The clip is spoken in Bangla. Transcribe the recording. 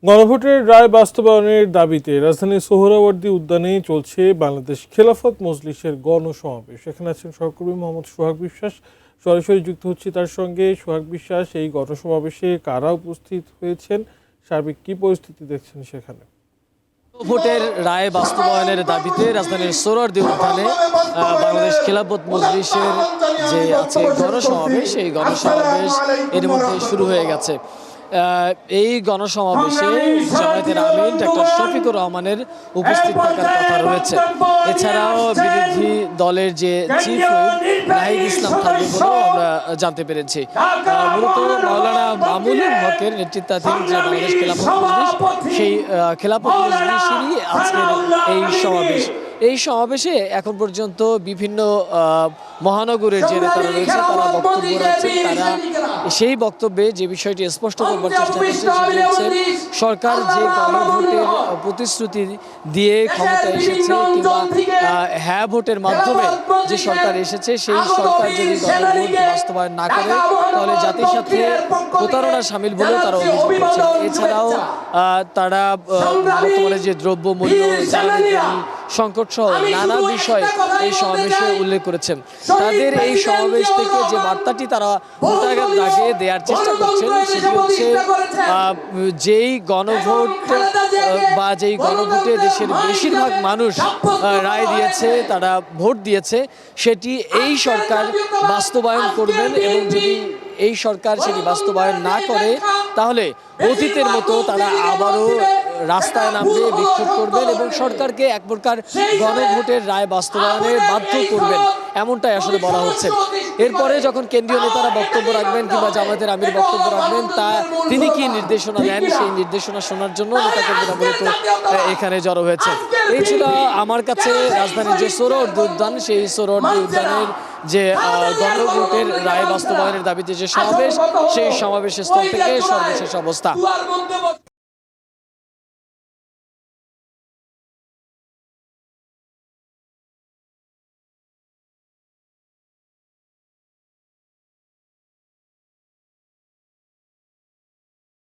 গণভোটের রায় বাস্তবায়নের দাবিতে রাজধানীর সোহরাওয়ার্দী উদ্যানে চলছে বাংলাদেশ খেলাফত মজলিসের গণসমাবেশ। এখানে আছেন সহকর্মী মোহাম্মদ সোহাগ বিশ্বাস, সরাসরি যুক্ত হচ্ছি তার সঙ্গে। সোহাগ বিশ্বাস, এই গণসমাবেশে কারা উপস্থিত হয়েছেন, সার্বিক কি পরিস্থিতি দেখছেন সেখানে? ভোটের রায় বাস্তবায়নের দাবিতে রাজধানীর সোহরাওয়ার্দী উদ্যানে বাংলাদেশ খেলাফত মজলিসের যে আজকে গণসমাবেশ, এই গণসমাবেশ এর মধ্যে শুরু হয়ে গেছে। এই গণসমাবেশে জামায়াতের আমির ডক্টর শফিকুর রহমানের উপস্থিত থাকার কথা রয়েছে। এছাড়াও বিরোধী দলের যে চিফ হুইপ নাহিদ ইসলাম থাকবে বলেও আমরা জানতে পেরেছি। মূলত মাওলানা মামুনুল হকের নেতৃত্বাধীন যে বাংলাদেশ খেলাফত মজলিস, সেই খেলাফত মজলিসেরই আজকের এই সমাবেশ। এই সমাবেশে এখন পর্যন্ত বিভিন্ন মহানগরের যে নেতারা রয়েছে তারা বক্তব্য রাখছেন। তারা সেই বক্তব্যে যে বিষয়টি স্পষ্ট করবার চেষ্টা করছে সেটি হচ্ছে, সরকার যে গণভোটের প্রতিশ্রুতি দিয়ে ক্ষমতায় এসেছে কিংবা হ্যাঁ ভোটের মাধ্যমে যে সরকার এসেছে, সেই সরকার যদি গণভোট বাস্তবায়ন না করে তাহলে জাতির সাথে প্রতারণা সামিল বলেও তারা অভিযোগ করছেন। এছাড়াও তারা বর্তমানে যে দ্রব্যমূল্য, জ্বালানি সংকট সহ নানা বিষয় এই সমাবেশে উল্লেখ করেছেন। তাদের এই সমাবেশ থেকে যে বার্তাটি তারা ভোটারের দাগে দেওয়ার চেষ্টা করছেন সেটি হচ্ছে, যেই গণভোট বা যেই গণভোটে দেশের বেশিরভাগ মানুষ রায় দিয়েছে, তারা ভোট দিয়েছে, সেটি এই সরকার বাস্তবায়ন করবেন এবং যদি এই সরকার সেটি বাস্তবায়ন না করে তাহলে অতীতের মতো তারা আবারও রাস্তায় নামবে, বিক্ষোভ করবেন এবং সরকারকে এক প্রকার গণভোটের রায় বাস্তবায়নে বাধ্য করবেন, এমনটাই আসলে বলা হচ্ছে। এরপরে যখন কেন্দ্রীয় নেতারা বক্তব্য রাখবেন কিংবা জামায়াতের আমির বক্তব্য রাখবেন, তিনি কি নির্দেশনা দেন সেই নির্দেশনা শোনার জন্য নেতাকর্মীরা মূলত এখানে জড়ো হয়েছে। এই ছিল আমার কাছে রাজধানীর যে সোহরাওয়ার্দী উদ্যান, সেই সোহরাওয়ার্দী উদ্যানের যে গণভোটের রায় বাস্তবায়নের দাবিতে যে সমাবেশ, সেই সমাবেশের স্থল থেকে সর্বশেষ অবস্থা।